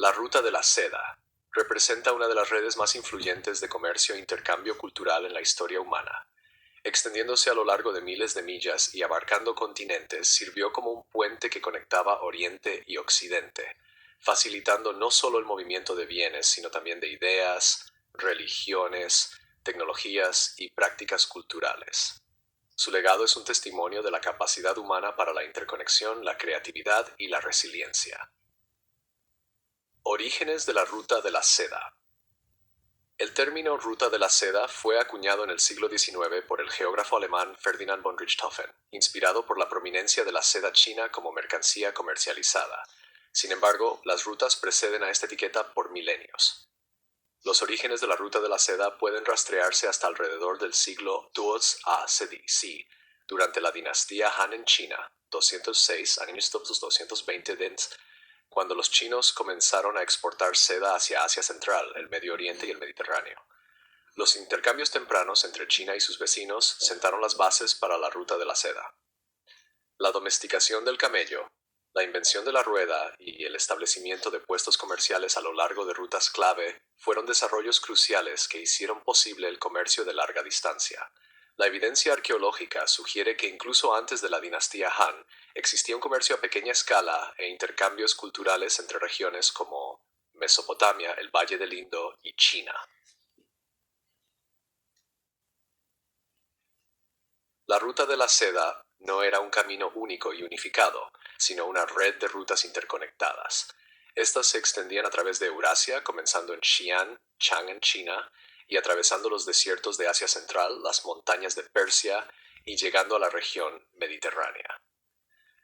La Ruta de la Seda representa una de las redes más influyentes de comercio e intercambio cultural en la historia humana. Extendiéndose a lo largo de miles de millas y abarcando continentes, sirvió como un puente que conectaba Oriente y Occidente, facilitando no solo el movimiento de bienes, sino también de ideas, religiones, tecnologías y prácticas culturales. Su legado es un testimonio de la capacidad humana para la interconexión, la creatividad y la resiliencia. Orígenes de la Ruta de la Seda. El término Ruta de la Seda fue acuñado en el siglo XIX por el geógrafo alemán Ferdinand von Richthofen, inspirado por la prominencia de la seda china como mercancía comercializada. Sin embargo, las rutas preceden a esta etiqueta por milenios. Los orígenes de la Ruta de la Seda pueden rastrearse hasta alrededor del siglo II a.C., durante la dinastía Han en China, 206 a 220 dents, cuando los chinos comenzaron a exportar seda hacia Asia Central, el Medio Oriente y el Mediterráneo. Los intercambios tempranos entre China y sus vecinos sentaron las bases para la Ruta de la Seda. La domesticación del camello, la invención de la rueda y el establecimiento de puestos comerciales a lo largo de rutas clave fueron desarrollos cruciales que hicieron posible el comercio de larga distancia. La evidencia arqueológica sugiere que incluso antes de la dinastía Han existía un comercio a pequeña escala e intercambios culturales entre regiones como Mesopotamia, el Valle del Indo y China. La Ruta de la Seda no era un camino único y unificado, sino una red de rutas interconectadas. Estas se extendían a través de Eurasia, comenzando en Xi'an, Chang'an, China, y atravesando los desiertos de Asia Central, las montañas de Persia y llegando a la región mediterránea.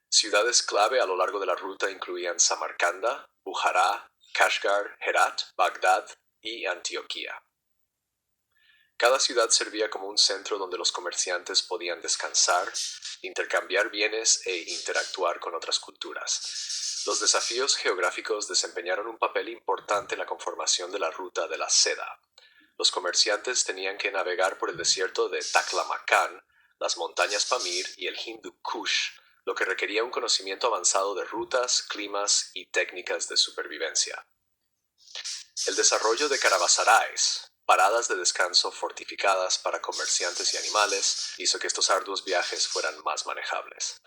Ciudades clave a lo largo de la ruta incluían Samarcanda, Bujará, Kashgar, Herat, Bagdad y Antioquía. Cada ciudad servía como un centro donde los comerciantes podían descansar, intercambiar bienes e interactuar con otras culturas. Los desafíos geográficos desempeñaron un papel importante en la conformación de la Ruta de la Seda. Los comerciantes tenían que navegar por el desierto de Taklamakan, las montañas Pamir y el Hindu Kush, lo que requería un conocimiento avanzado de rutas, climas y técnicas de supervivencia. El desarrollo de caravanserais, paradas de descanso fortificadas para comerciantes y animales, hizo que estos arduos viajes fueran más manejables.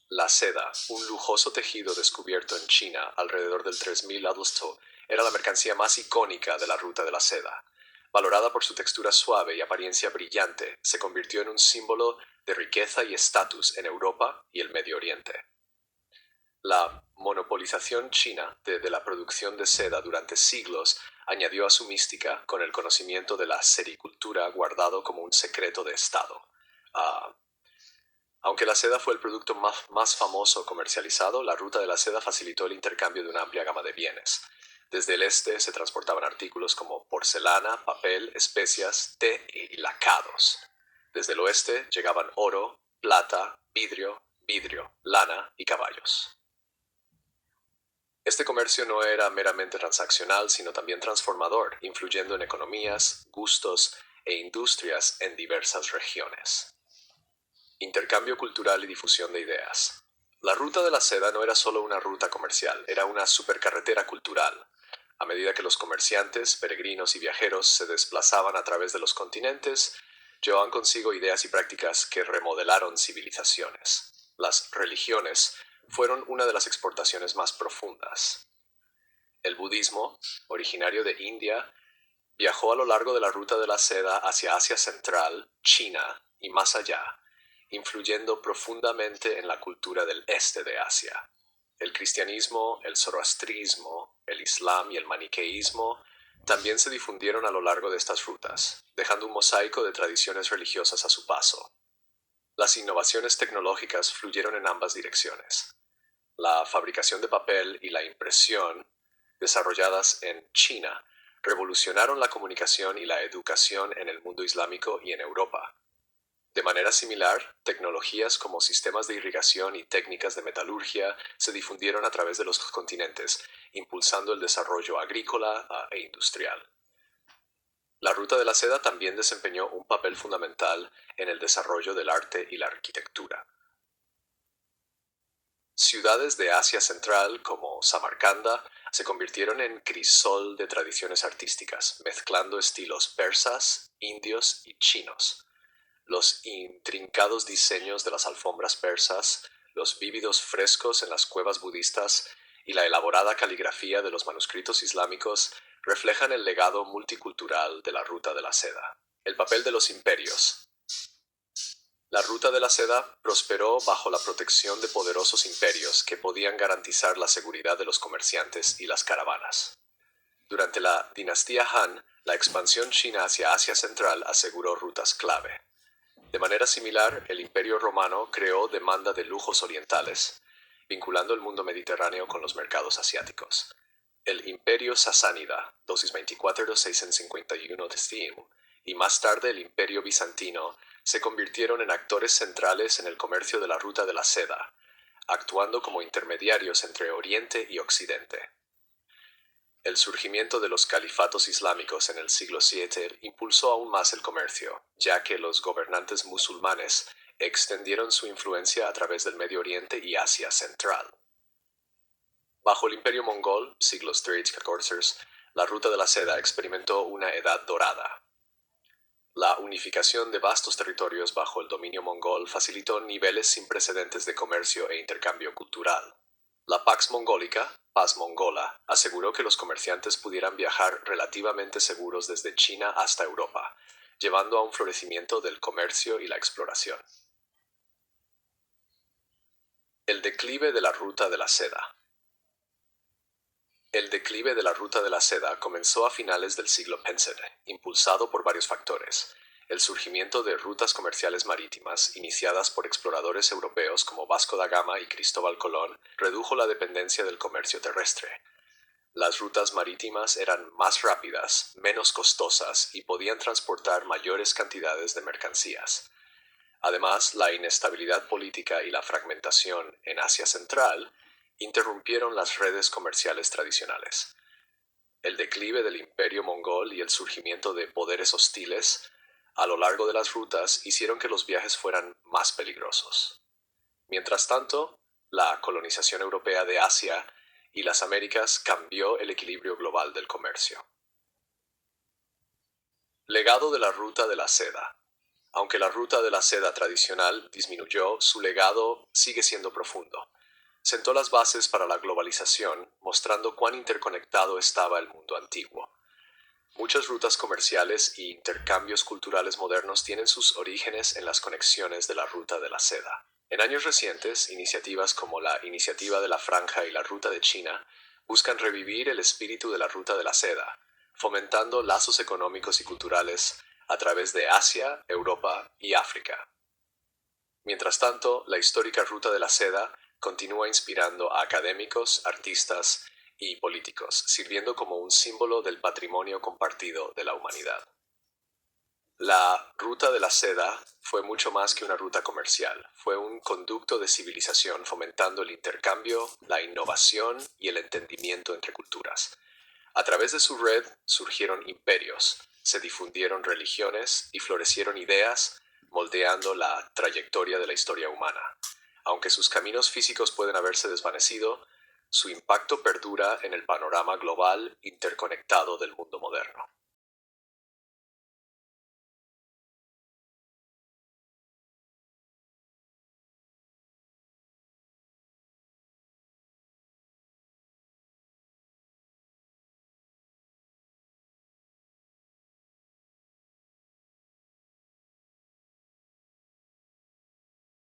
La seda, un lujoso tejido descubierto en China alrededor del 3000 a.C., era la mercancía más icónica de la Ruta de la Seda. Valorada por su textura suave y apariencia brillante, se convirtió en un símbolo de riqueza y estatus en Europa y el Medio Oriente. La monopolización china de la producción de seda durante siglos añadió a su mística con el conocimiento de la sericultura guardado como un secreto de Estado. Aunque la seda fue el producto más famoso comercializado, la Ruta de la Seda facilitó el intercambio de una amplia gama de bienes. Desde el este se transportaban artículos como porcelana, papel, especias, té y lacados. Desde el oeste llegaban oro, plata, vidrio, lana y caballos. Este comercio no era meramente transaccional, sino también transformador, influyendo en economías, gustos e industrias en diversas regiones. Intercambio cultural y difusión de ideas. La Ruta de la Seda no era solo una ruta comercial, era una supercarretera cultural. A medida que los comerciantes, peregrinos y viajeros se desplazaban a través de los continentes, llevaban consigo ideas y prácticas que remodelaron civilizaciones. Las religiones fueron una de las exportaciones más profundas. El budismo, originario de India, viajó a lo largo de la Ruta de la Seda hacia Asia Central, China y más allá, influyendo profundamente en la cultura del este de Asia. El cristianismo, el zoroastrismo, el islam y el maniqueísmo también se difundieron a lo largo de estas rutas, dejando un mosaico de tradiciones religiosas a su paso. Las innovaciones tecnológicas fluyeron en ambas direcciones. La fabricación de papel y la impresión, desarrolladas en China, revolucionaron la comunicación y la educación en el mundo islámico y en Europa. De manera similar, tecnologías como sistemas de irrigación y técnicas de metalurgia se difundieron a través de los continentes, impulsando el desarrollo agrícola e industrial. La Ruta de la Seda también desempeñó un papel fundamental en el desarrollo del arte y la arquitectura. Ciudades de Asia Central como Samarcanda se convirtieron en crisol de tradiciones artísticas, mezclando estilos persas, indios y chinos. Los intrincados diseños de las alfombras persas, los vívidos frescos en las cuevas budistas y la elaborada caligrafía de los manuscritos islámicos reflejan el legado multicultural de la Ruta de la Seda. El papel de los imperios. La Ruta de la Seda prosperó bajo la protección de poderosos imperios que podían garantizar la seguridad de los comerciantes y las caravanas. Durante la dinastía Han, la expansión china hacia Asia Central aseguró rutas clave. De manera similar, el Imperio Romano creó demanda de lujos orientales, vinculando el mundo mediterráneo con los mercados asiáticos. El Imperio Sasánida, 224-651 d.C., y más tarde el Imperio Bizantino, se convirtieron en actores centrales en el comercio de la Ruta de la Seda, actuando como intermediarios entre Oriente y Occidente. El surgimiento de los califatos islámicos en el siglo VII impulsó aún más el comercio, ya que los gobernantes musulmanes extendieron su influencia a través del Medio Oriente y Asia Central. Bajo el Imperio Mongol, siglos III y XIV, la Ruta de la Seda experimentó una edad dorada. La unificación de vastos territorios bajo el dominio mongol facilitó niveles sin precedentes de comercio e intercambio cultural. La Pax Mongólica, Paz Mongola, aseguró que los comerciantes pudieran viajar relativamente seguros desde China hasta Europa, llevando a un florecimiento del comercio y la exploración. El declive de la Ruta de la Seda. El declive de la Ruta de la Seda comenzó a finales del siglo XV, impulsado por varios factores. El surgimiento de rutas comerciales marítimas, iniciadas por exploradores europeos como Vasco da Gama y Cristóbal Colón, redujo la dependencia del comercio terrestre. Las rutas marítimas eran más rápidas, menos costosas y podían transportar mayores cantidades de mercancías. Además, la inestabilidad política y la fragmentación en Asia Central interrumpieron las redes comerciales tradicionales. El declive del Imperio Mongol y el surgimiento de poderes hostiles a lo largo de las rutas hicieron que los viajes fueran más peligrosos. Mientras tanto, la colonización europea de Asia y las Américas cambió el equilibrio global del comercio. Legado de la Ruta de la Seda. Aunque la Ruta de la Seda tradicional disminuyó, su legado sigue siendo profundo. Sentó las bases para la globalización, mostrando cuán interconectado estaba el mundo antiguo. Muchas rutas comerciales y intercambios culturales modernos tienen sus orígenes en las conexiones de la Ruta de la Seda. En años recientes, iniciativas como la Iniciativa de la Franja y la Ruta de China buscan revivir el espíritu de la Ruta de la Seda, fomentando lazos económicos y culturales a través de Asia, Europa y África. Mientras tanto, la histórica Ruta de la Seda continúa inspirando a académicos, artistas y políticos, sirviendo como un símbolo del patrimonio compartido de la humanidad. La Ruta de la Seda fue mucho más que una ruta comercial, fue un conducto de civilización fomentando el intercambio, la innovación y el entendimiento entre culturas. A través de su red surgieron imperios, se difundieron religiones y florecieron ideas, moldeando la trayectoria de la historia humana. Aunque sus caminos físicos pueden haberse desvanecido, su impacto perdura en el panorama global interconectado del mundo moderno.